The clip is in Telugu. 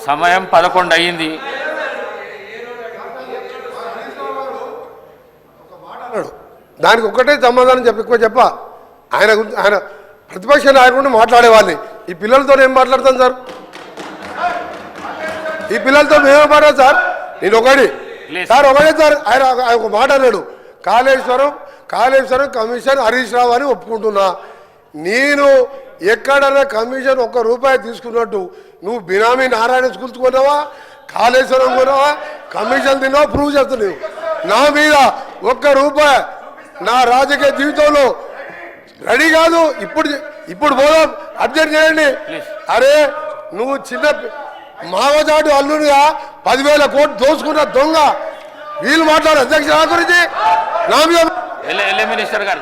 సమయం 11 అయ్యింది. దానికి ఒక్కటే సమాధానం చెప్ప ఆయన ప్రతిపక్ష నాయకుడిని మాట్లాడేవాళ్ళని ఈ పిల్లలతో ఏం మాట్లాడతాం సార్? ఈ పిల్లలతో మేమే మాట్లాడు సార్. నేను ఒకటే సార్ ఆయన ఒక మాట అన్నాడు, కాళేశ్వరం కమిషన్ హరీష్ రావు అని ఒప్పుకుంటున్నా. నేను ఎక్కడన్నా కమిషన్ ₹1 తీసుకున్నట్టు నువ్వు బినామీ నారాయణ స్కూల్స్ కొన్నావా, కాళేశ్వరం కొన్నావా, కమిషన్ తిన్నావా ప్రూవ్ చేస్తున్నావు. నా మీద ₹1 నా రాజకీయ జీవితంలో రెడీ కాదు. ఇప్పుడు పోదాం, అబ్జెక్ట్ చేయండి. అరే నువ్వు చిన్న మావజాటు అల్లునిగా 10,000 కోట్లు దోచుకున్న దొంగ వీళ్ళు మాట్లాడు అధ్యక్ష గురించి నా మీద మినిస్టర్ గారు